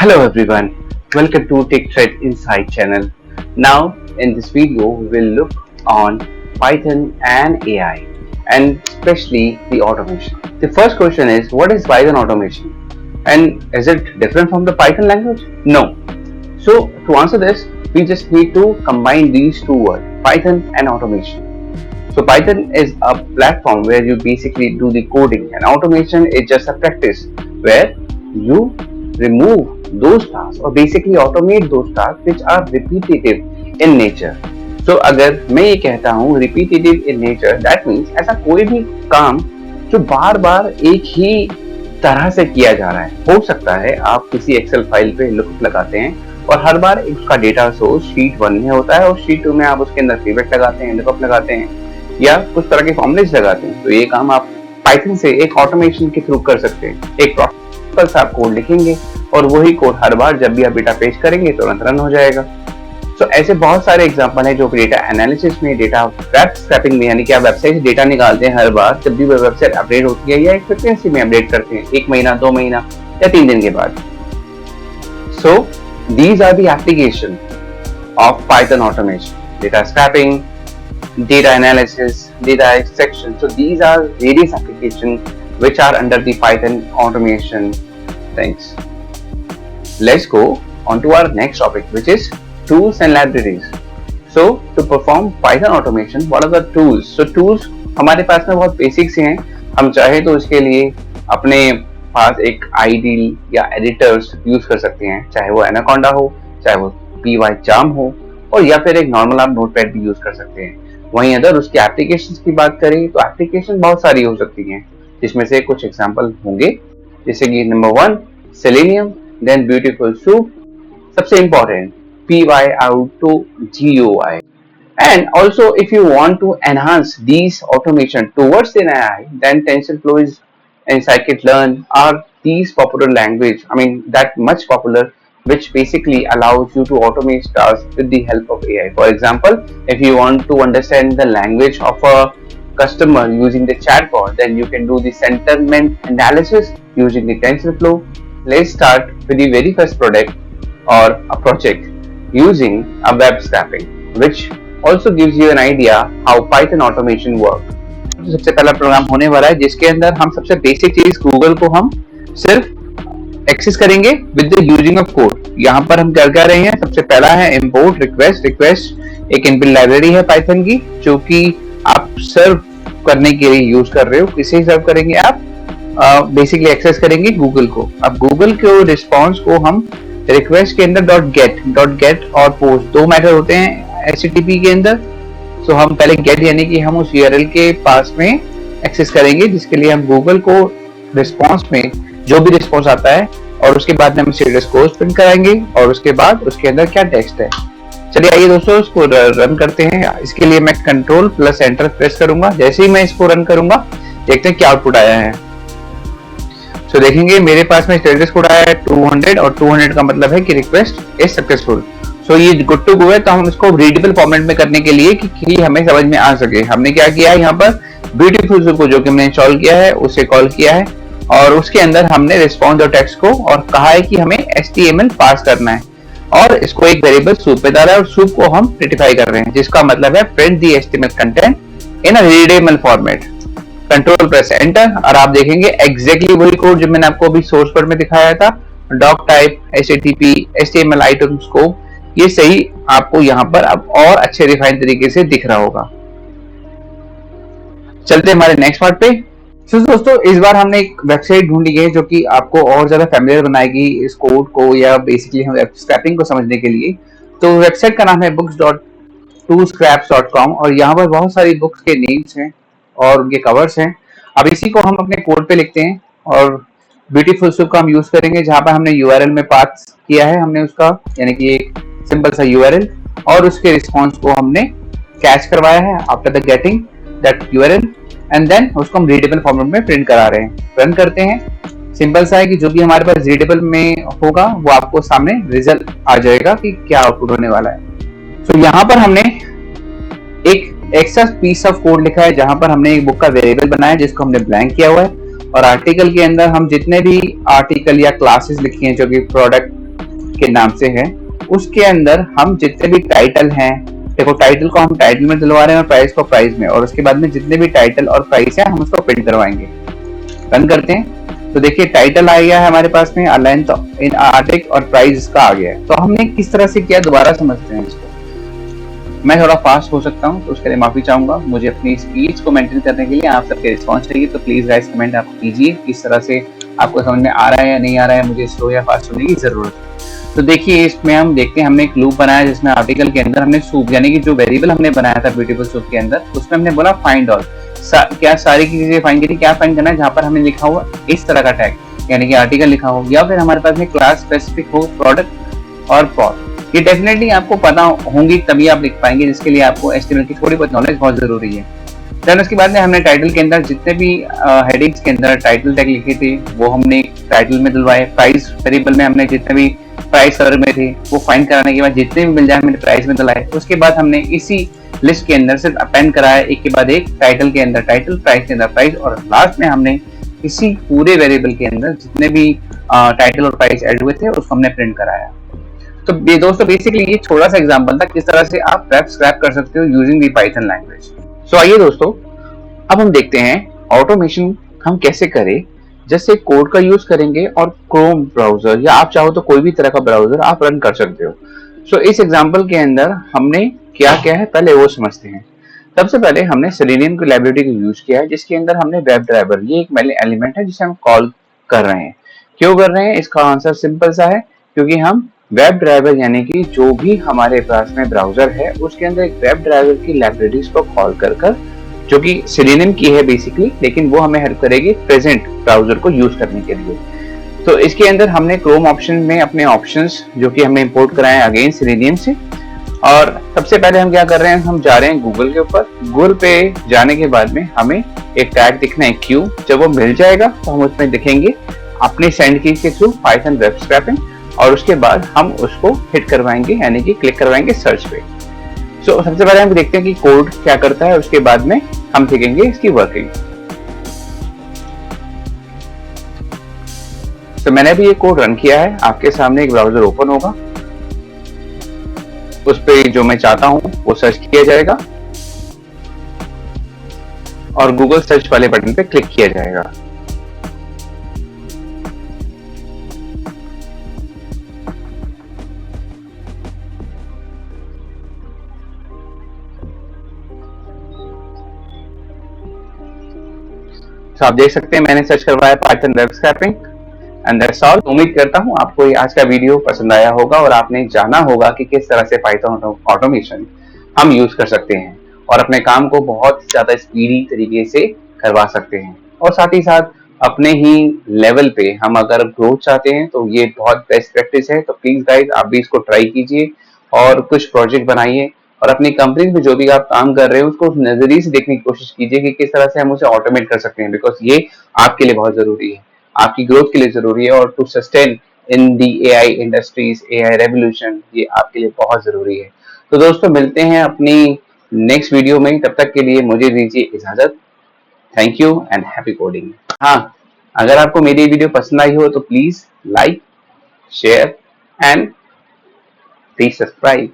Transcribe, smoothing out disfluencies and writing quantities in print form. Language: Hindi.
Hello everyone, welcome to TechThread Insight channel. Now in this video we will look on Python and AI and especially the automation. The first question is, what is Python automation and is it different from the Python language? No. So to answer this we just need to combine these two words, Python and automation. So Python is a platform where you basically do the coding and automation is just a practice where you remove those tasks or basically automate those tasks which are repetitive in nature. So अगर मैं ये कहता हूँ repetitive in nature, that means ऐसा कोई भी काम जो बार बार एक ही तरह से किया जा रहा है. हो सकता है आप किसी एक्सेल फाइल पे लुकअप लगाते हैं और हर बार उसका डेटा सोर्स शीट 1 में होता है और शीट 2 में आप उसके अंदर पिवट लगाते हैं, लुकअप लगाते हैं या कुछ तरह के फॉर्मूलेज लगाते हैं. तो ये काम आप पाइथन से एक ऑटोमेशन के थ्रू कर सकते हैं. एक प्रॉपर सा आप कोड लिखेंगे और वही कोड हर बार जब भी आप डेटा पेश करेंगे तुरंत रन हो जाएगा. तो ऐसे बहुत सारे एग्जांपल हैं जो डेटा एनालिसिस में, डेटा वेब स्क्रैपिंग में, यानी कि आप वेबसाइट से डेटा निकालते हैं हर बार जब भी वेबसाइट अपडेट होती है या एक फ्रीक्वेंसी में अपडेट करते हैं, 1 महीना, 2 महीना या 3 दिन के बाद. So these are the application of Python automation, data scraping, data analysis, data extraction. So these are various applications which are under the Python automation things. Let's go on to our next topic, which is tools and libraries. So to perform Python automation, what are the tools? So tools हमारे पास में बहुत basic से हैं. हम चाहे तो इसके लिए अपने पास एक IDE या editors use कर सकते हैं, चाहे वो Anaconda हो, चाहे वो PyCharm हो, और या फिर एक नॉर्मल आप नोटपैड भी यूज कर सकते हैं. वहीं अगर उसकी एप्लीकेशंस की बात करें तो एप्लीकेशन बहुत सारी हो सकती हैं, जिसमें से कुछ एग्जांपल होंगे, जैसे कि number 1 Selenium, then Beautiful Soup, सबसे important PyAuto GUI. And also if you want to enhance these automation towards an AI, then TensorFlow is and scikit-learn are these popular language, that much popular, which basically allows you to automate tasks with the help of AI. For example, if you want to understand the language of a customer using the chatbot, then you can do the sentiment analysis using the TensorFlow. Let's start with the very first product or a project using a web scraping, which also gives you an idea how Python automation works. सबसे पहला प्रोग्राम होने वाला है जिसके अंदर हम सबसे बेसिक चीज गूगल को हम सिर्फ एक्सेस करेंगे with the using of code. यहाँ पर हम क्या कर रहे हैं, सबसे पहला है इंपोर्ट रिक्वेस्ट. रिक्वेस्ट एक इनबिल्ट लाइब्रेरी है पाइथन की जो कि आप सर्व करने के लिए यूज कर रहे हो. किसे सर्व करेंगे आप? बेसिकली एक्सेस करेंगे गूगल को. अब गूगल के रिस्पॉन्स को हम रिक्वेस्ट के अंदर डॉट गेट और पोस्ट दो मेथड होते हैं HTTP के अंदर. सो हम पहले गेट यानी कि हम उस URL के पास में एक्सेस करेंगे, जिसके लिए हम गूगल को रिस्पॉन्स में जो भी रिस्पॉन्स आता है और उसके बाद हम स्टेटस को प्रिंट कराएंगे और उसके बाद उसके अंदर क्या टेक्स्ट है. चलिए आइए दोस्तों इसको रन करते हैं. इसके लिए मैं कंट्रोल प्लस एंटर प्रेस करूंगा. जैसे ही मैं इसको रन करूंगा देखते हैं क्या आउटपुट आया है. सो देखेंगे मेरे पास में स्टेटस कोड आया है 200 और 200 का मतलब है कि रिक्वेस्ट इज सक्सेसफुल. सो ये गुड टू गो है. तो हम इसको रीडेबल फॉर्मेट में करने के लिए कि हमें समझ में आ सके, हमने क्या किया है, यहाँ पर ब्यूटीफुल सूप को जो कि हमने इंस्टॉल किया है उसे कॉल किया है और उसके अंदर हमने रिस्पॉन्स और टेक्स्ट को और कहा है कि हमें HTML पास करना है और इसको एक वेरिएबल सूप पे डाला है और सूप को हम प्रिंटिफाई कर रहे हैं, जिसका मतलब है print the HTML content in a readable format. Control press enter और आप देखेंगे एग्जैक्टली वही कोड जो मैंने आपको अभी सोर्स कोड में दिखाया था. Doctype, HTTP, HTML item scope, ये सही आपको यहाँ पर अब और अच्छे रिफाइन तरीके से दिख रहा होगा. चलते हमारे नेक्स्ट पार्ट पे. दोस्तों इस बार हमने एक वेबसाइट ढूंढी है जो कि आपको और ज्यादा फैमिलियर बनाएगी इस कोड को या बेसिकली हम वेब स्क्रैपिंग को समझने के लिए. तो वेबसाइट का नाम है books.2scraps.com और यहाँ पर बहुत सारी बुक्स के नेम्स हैं और उनके कवर्स हैं. अब इसी को हम अपने कोड पे लिखते हैं और ब्यूटीफुल सूप का हम यूज करेंगे, जहां पर हमने URL में पास किया है हमने उसका, यानी कि एक सिंपल सा URL और उसके रिस्पॉन्स को हमने कैच करवाया है after the getting that URL and then उसको हम रीडेबल फॉर्मेट में प्रिंट करा रहे हैं. रन करते हैं. सिंपल सा है कि जो भी हमारे पास रीडेबल में होगा वो आपको सामने रिजल्ट आ जाएगा कि क्या आउटपुट होने वाला है. सो यहाँ पर हमने एक एक्स्ट्रा पीस ऑफ कोड लिखा है जहां पर हमने एक बुक का वेरिएबल बनाया जिसको हमने ब्लैंक किया हुआ है और आर्टिकल के अंदर हम जितने भी आर्टिकल या क्लासेस लिखी हैं जो कि प्रोडक्ट के नाम से है, उसके अंदर हम जितने भी टाइटल हैं, देखो टाइटल को हम टाइटल में दिलवा रहे हैं और प्राइस को प्राइस में, और उसके बाद में जितने भी टाइटल और प्राइस है हम उसको प्रिंट करवाएंगे। रन करते हैं तो देखिए टाइटल आ गया है हमारे पास में, लेंथ इन आर्टिक और प्राइस इसका आ गया है। तो हमने किस तरह से किया दोबारा समझते हैं इसको। मैं थोड़ा फास्ट हो सकता हूँ तो उसके लिए माफी चाहूंगा। मुझे अपनी स्पीच को मेंटेन करने के लिए आप सबके रिस्पॉन्स चाहिए, तो प्लीज गाइस कमेंट आप कीजिए किस तरह से आपको समझ में आ रहा है या नहीं आ रहा है, मुझे स्लो या फास्ट होने की जरूरत है। तो देखिए इसमें हम देखते हैं, हमने एक लूप बनाया जिसमें आर्टिकल के अंदर हमने सूप यानी कि जो वेरिएबल हमने बनाया था ब्यूटीफुल सूप के अंदर, उसमें हमने बोला फाइंड ऑल। क्या सारी की चीजें फाइंड करी, क्या फाइंड करना है, जहां पर हमने लिखा हुआ इस तरह का टैग यानी कि आर्टिकल लिखा हो, या फिर हमारे पास में क्लास स्पेसिफिक हो, प्रोडक्ट और पॉट। ये डेफिनेटली आपको पता होंगी तभी आप लिख पाएंगे, जिसके लिए आपको एचटीएमएल की थोड़ी बहुत नॉलेज बहुत जरूरी है। देन उसके बाद में हमने टाइटल के अंदर जितने भी हेडिंग्स के अंदर टाइटल टैग लिखे थे वो हमने टाइटल में दिलवाए। प्राइस वेरिएबल में हमने जितने भी प्राइस कलर में थे वो फाइंड कराने के बाद जितने भी मिल जाए हमने प्राइस में दिलाए। उसके बाद हमने इसी लिस्ट के अंदर से अपेंड कराया एक के बाद एक, टाइटल के अंदर टाइटल, प्राइस के अंदर प्राइस, और लास्ट में हमने इसी पूरे वेरिएबल के अंदर जितने भी टाइटल और प्राइस ऐड हुए थे उसको हमने प्रिंट कराया। तो ये दोस्तों बेसिकली ये छोटा सा एग्जांपल था किस तरह से आप वेब स्क्रैप कर सकते हो यूजिंग दी पाइथन लैंग्वेज। सो आइए दोस्तों अब हम देखते हैं ऑटोमेशन हम कैसे करें। जैसे कोड का यूज करेंगे और क्रोम ब्राउजर या आप चाहो तो कोई भी तरह का ब्राउजर आप रन कर सकते हो। सो इस एग्जांपल के अंदर हमने क्या क्या है पहले वो समझते हैं। सबसे पहले हमने सेलेनियम की लाइब्रेरी को यूज किया है जिसके अंदर हमने वेब ड्राइवर, ये एक एलिमेंट है जिसे हम कॉल कर रहे हैं। क्यों कर रहे हैं, इसका आंसर सिंपल सा है, क्योंकि हम वेब ड्राइवर यानी कि जो भी हमारे पास में ब्राउजर है उसके अंदर एक वेब ड्राइवर की लाइब्रेरीज को कॉल कर जो कि सेलेनियम की है बेसिकली, लेकिन वो हमें हेल्प करेगी प्रेजेंट ब्राउजर को यूज करने के लिए। तो इसके अंदर हमने क्रोम ऑप्शन में अपने ऑप्शंस जो कि हमने इंपोर्ट कराए हैं अगेन सेलेनियम से। और सबसे पहले हम क्या कर रहे हैं, हम जा रहे हैं गूगल के ऊपर। गूगल पे जाने के बाद में हमें एक टैग दिखना है क्यू, जब वो मिल जाएगा तो हम उसमें दिखेंगे अपने सेंड की के थ्रू पाइथन वेब स्क्रैपिंग, और उसके बाद हम उसको हिट करवाएंगे यानी कि क्लिक करवाएंगे सर्च पे। सो सबसे पहले हम देखते हैं कि कोड क्या करता है, उसके बाद में हम देखेंगे इसकी वर्किंग। तो मैंने अभी ये कोड रन किया है, आपके सामने एक ब्राउजर ओपन होगा, उस पे जो मैं चाहता हूं वो सर्च किया जाएगा और गूगल सर्च वाले बटन पे क्लिक किया जाएगा। तो आप देख सकते हैं मैंने सर्च करवाया Python web scrapping and that's all. उम्मीद करता हूं आपको ये आज का वीडियो पसंद आया होगा और आपने जाना होगा कि किस तरह से पाइथन ऑटोमेशन हम यूज कर सकते हैं और अपने काम को बहुत ज्यादा स्पीडी तरीके से करवा सकते हैं। और साथ ही साथ अपने ही लेवल पे हम अगर ग्रोथ चाहते हैं तो ये बहुत बेस्ट प्रैक्टिस है। तो प्लीज गाइस आप भी इसको ट्राई कीजिए और कुछ प्रोजेक्ट बनाइए और अपनी कंपनी में जो भी आप काम कर रहे हो उसको उस नजरिए से देखने की कोशिश कीजिए कि किस तरह से हम उसे ऑटोमेट कर सकते हैं, बिकॉज ये आपके लिए बहुत जरूरी है, आपकी ग्रोथ के लिए जरूरी है। और to sustain in the AI industries, AI revolution, ये आपके लिए बहुत जरूरी है। तो दोस्तों मिलते हैं अपनी नेक्स्ट वीडियो में, तब तक के लिए मुझे दीजिए इजाजत। Thank you and happy coding. हाँ, अगर आपको मेरी वीडियो पसंद आई हो तो please like, share and please subscribe.